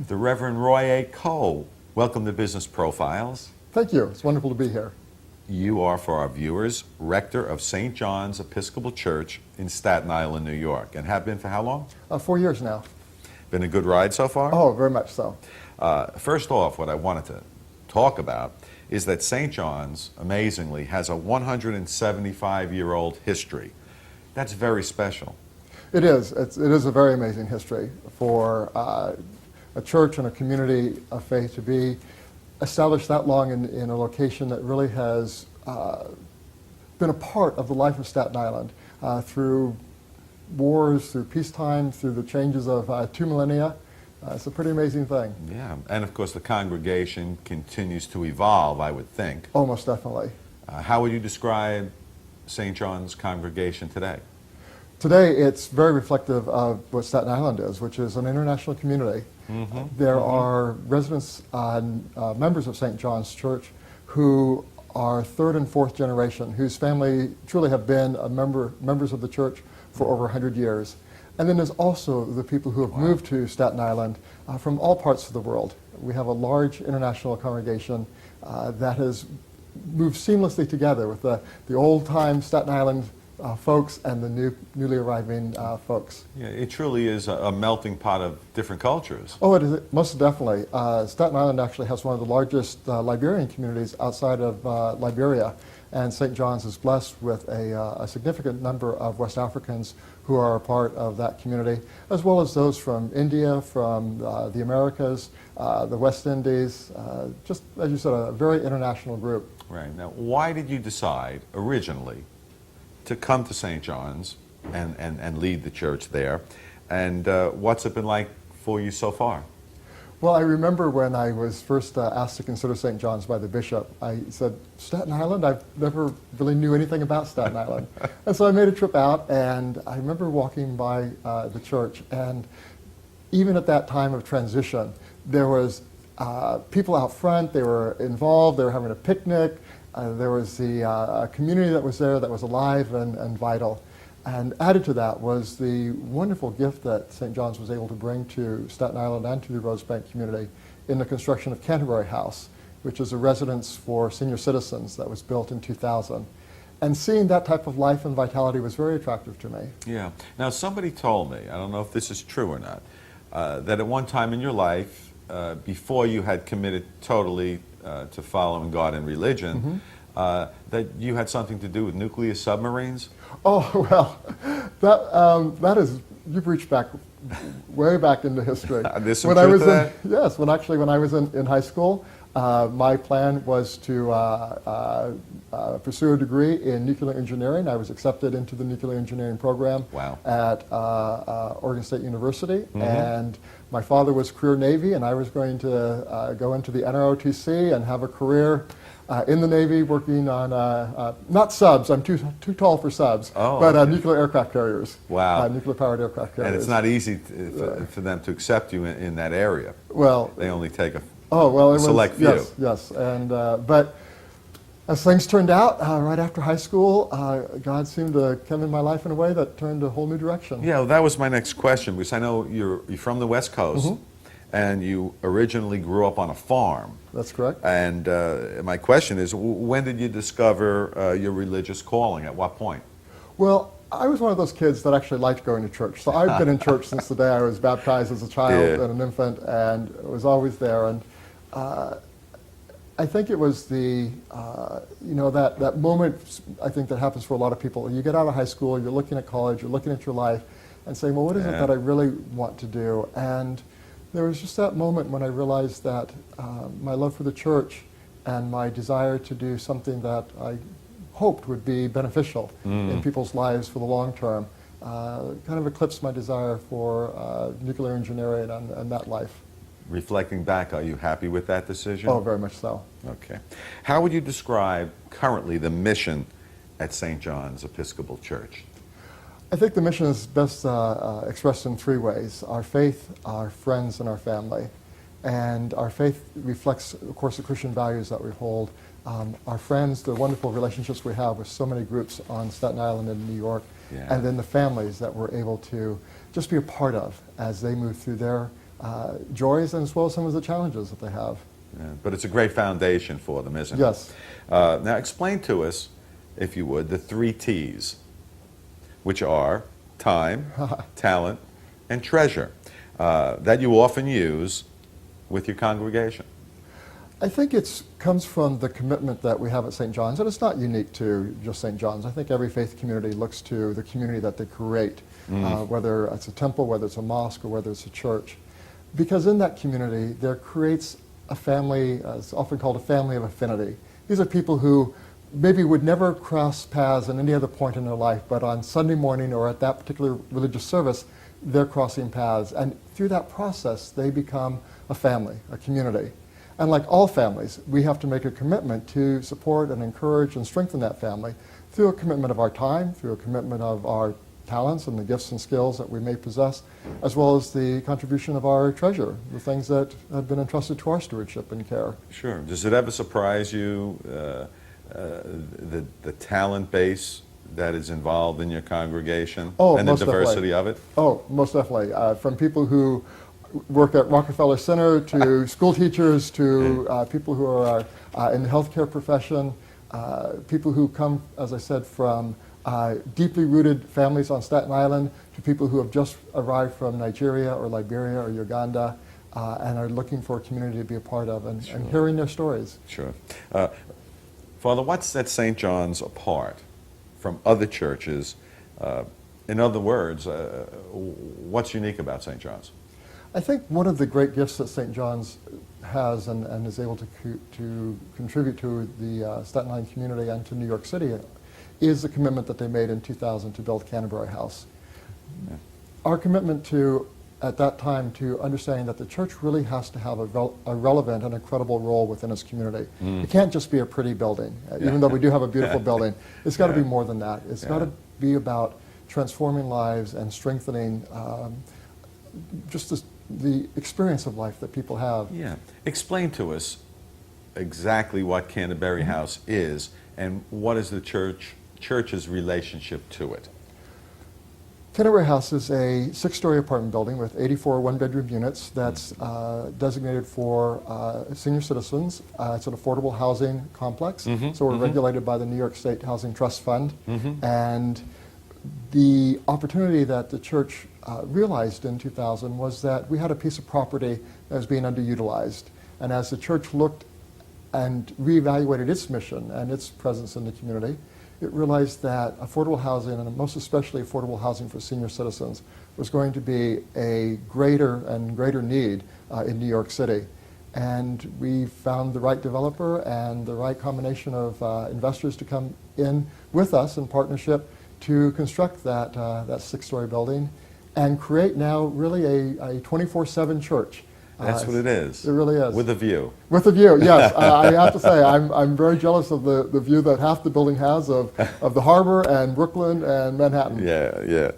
the Reverend Roy A. Cole. Welcome to Business Profiles. Thank you. It's wonderful to be here. You are, for our viewers, Rector of St. John's Episcopal Church in Staten Island, New York, and have been for how long? 4 years now. Been a good ride so far? Oh, very much so. First off, what I wanted to talk about is that St. John's, amazingly, has a 175-year-old history. That's very special. It is. It is a very amazing history for a church and a community of faith to be established that long in a location that really has been a part of the life of Staten Island through wars, through peacetime, through the changes of 2 millennia. It's a pretty amazing thing. Yeah, and of course the congregation continues to evolve, I would think. Oh, most definitely. How would you describe St. John's congregation today? Today, it's very reflective of what Staten Island is, which is an international community. There are residents and members of St. John's Church who are third and fourth generation, whose family truly have been members of the church for over 100 years. And then there's also the people who have moved to Staten Island from all parts of the world. We have a large international congregation that has moved seamlessly together with the old-time Staten Island folks and the newly arriving folks. Yeah, it truly is a melting pot of different cultures. Oh, it is, most definitely. Staten Island actually has one of the largest Liberian communities outside of Liberia, and St. John's is blessed with a significant number of West Africans who are a part of that community, as well as those from India, from the Americas, the West Indies, just, as you said, a very international group. Right. Now, why did you decide originally to come to St. John's and lead the church there? And what's it been like for you so far? Well, I remember when I was first asked to consider St. John's by the bishop, I said, Staten Island? I've never really knew anything about Staten Island. And so I made a trip out, and I remember walking by the church, and even at that time of transition, there was people out front. They were involved. They were having a picnic. There was the community that was there that was alive and vital. And added to that was the wonderful gift that St. John's was able to bring to Staten Island and to the Rosebank community in the construction of Canterbury House, which is a residence for senior citizens that was built in 2000. And seeing that type of life and vitality was very attractive to me. Yeah. Now, somebody told me, I don't know if this is true or not, that at one time in your life, before you had committed totally to following God and religion, that you had something to do with nuclear submarines? Oh, well, that is, you've reached back, way back into history. There's some truth to that? Yes, when I was in high school, my plan was to pursue a degree in nuclear engineering. I was accepted into the nuclear engineering program at Oregon State University, and my father was career Navy, and I was going to go into the NROTC and have a career in the Navy working on, not subs, I'm too tall for subs, but nuclear aircraft carriers. Wow. Nuclear-powered aircraft carriers. And it's not easy for them to accept you in that area. Well, they only take a select few. Yes, and but as things turned out, right after high school, God seemed to come in my life in a way that turned a whole new direction. Yeah, well, that was my next question, because I know you're from the West Coast, and you originally grew up on a farm. That's correct. And my question is, when did you discover your religious calling? At what point? Well, I was one of those kids that actually liked going to church. So I've been in church since the day I was baptized as a child and an infant, and was always there. And I think it was the, that moment, I think, that happens for a lot of people. You get out of high school, you're looking at college, you're looking at your life, and saying, well, what is it that I really want to do? And there was just that moment when I realized that my love for the church and my desire to do something that I hoped would be beneficial in people's lives for the long term kind of eclipsed my desire for nuclear engineering and that life. Reflecting back, are you happy with that decision? Oh, very much so. Okay. How would you describe currently the mission at St. John's Episcopal Church? I think the mission is best expressed in 3 ways: our faith, our friends, and our family. And our faith reflects, of course, the Christian values that we hold. Our friends, the wonderful relationships we have with so many groups on Staten Island and New York, and then the families that we're able to just be a part of as they move through their joys and as well as some of the challenges that they have. Yeah, but it's a great foundation for them, isn't it? Yes. Now explain to us, if you would, the 3 T's, which are time, talent, and treasure, that you often use with your congregation. I think it comes from the commitment that we have at St. John's, and it's not unique to just St. John's. I think every faith community looks to the community that they create, whether it's a temple, whether it's a mosque, or whether it's a church. Because in that community, there creates a family, it's often called a family of affinity. These are people who maybe would never cross paths at any other point in their life, but on Sunday morning or at that particular religious service, they're crossing paths. And through that process, they become a family, a community. And like all families, we have to make a commitment to support and encourage and strengthen that family through a commitment of our time, through a commitment of our talents and the gifts and skills that we may possess, as well as the contribution of our treasure, the things that have been entrusted to our stewardship and care. Sure. Does it ever surprise you, the talent base that is involved in your congregation and the diversity of it? Oh, most definitely. From people who work at Rockefeller Center to school teachers to people who are in the healthcare profession, people who come, as I said, from deeply rooted families on Staten Island to people who have just arrived from Nigeria or Liberia or Uganda and are looking for a community to be a part of and hearing their stories. Sure. Father, what sets St. John's apart from other churches? In other words, what's unique about St. John's? I think one of the great gifts that St. John's has and is able to contribute to the Staten Island community and to New York City is the commitment that they made in 2000 to build Canterbury House. Yeah. Our commitment to, at that time, to understanding that the church really has to have a relevant and a credible role within its community. It can't just be a pretty building, even though we do have a beautiful building. It's got to be more than that. It's got to be about transforming lives and strengthening just the experience of life that people have. Yeah. Explain to us exactly what Canterbury House is and what is the church's relationship to it. Canterbury House is a 6-story apartment building with 84 one-bedroom units that's designated for senior citizens. It's an affordable housing complex, so we're regulated by the New York State Housing Trust Fund. And the opportunity that the church realized in 2000 was that we had a piece of property that was being underutilized. And as the church looked and reevaluated its mission and its presence in the community, it realized that affordable housing, and most especially affordable housing for senior citizens, was going to be a greater and greater need in New York City. And we found the right developer and the right combination of investors to come in with us in partnership to construct that 6-story building and create now really a 24/7 church. That's what it is. It really is. With a view. With a view, yes. I have to say, I'm very jealous of the view that half the building has of the harbor and Brooklyn and Manhattan. Yeah.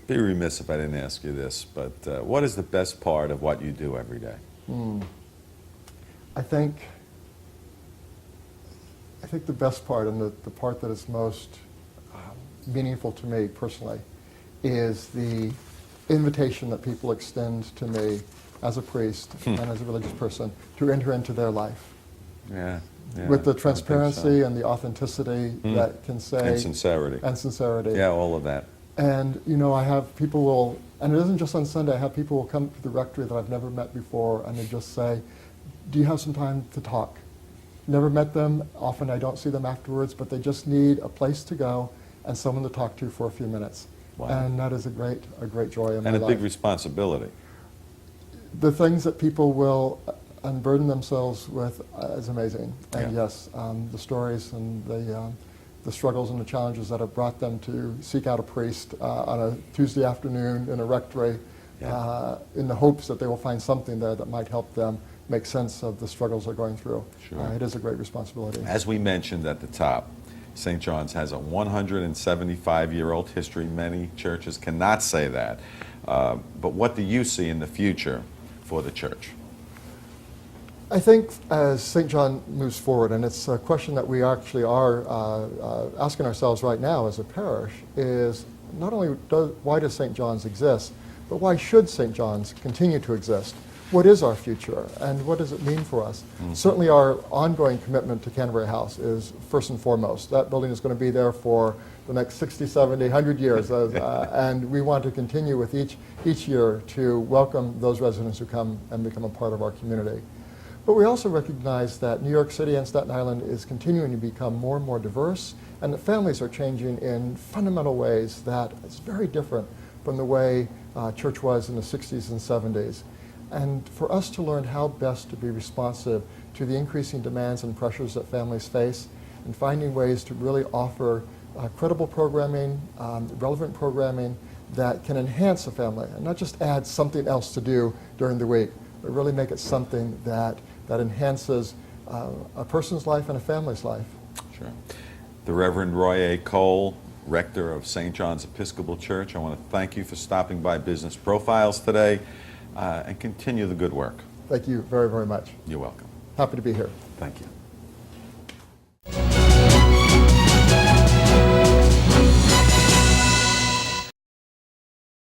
Be remiss if I didn't ask you this, but what is the best part of what you do every day? I think the best part and the part that is most meaningful to me personally is the invitation that people extend to me as a priest and as a religious person to enter into their life. Yeah. With the transparency and the authenticity that can say... And sincerity. And sincerity. Yeah, all of that. And, I have people and it isn't just on Sunday, I have people will come to the rectory that I've never met before and they just say, do you have some time to talk? Never met them, often I don't see them afterwards, but they just need a place to go and someone to talk to for a few minutes. Wow. And that is a great joy in my life. And a big responsibility. The things that people will unburden themselves with is amazing. And yes, the stories and the struggles and the challenges that have brought them to seek out a priest on a Tuesday afternoon in a rectory in the hopes that they will find something there that might help them make sense of the struggles they're going through. Sure. It is a great responsibility. As we mentioned at the top, St. John's has a 175-year-old history. Many churches cannot say that. But what do you see in the future for the church? I think as St. John moves forward, and it's a question that we actually are asking ourselves right now as a parish, is not only why does St. John's exist, But why should St. John's continue to exist? What is our future, and what does it mean for us? Certainly our ongoing commitment to Canterbury House is first and foremost. That building is going to be there for the next 60, 70, 100 years, and we want to continue with each year to welcome those residents who come and become a part of our community. But we also recognize that New York City and Staten Island is continuing to become more and more diverse, and that families are changing in fundamental ways that is very different from the way church was in the 60s and 70s. And for us to learn how best to be responsive to the increasing demands and pressures that families face, and finding ways to really offer credible programming, relevant programming that can enhance a family, and not just add something else to do during the week, but really make it something that enhances a person's life and a family's life. Sure. The Reverend Roy A. Cole, Rector of St. John's Episcopal Church, I want to thank you for stopping by Business Profiles today. And continue the good work. Thank you very, very much. You're welcome. Happy to be here. Thank you.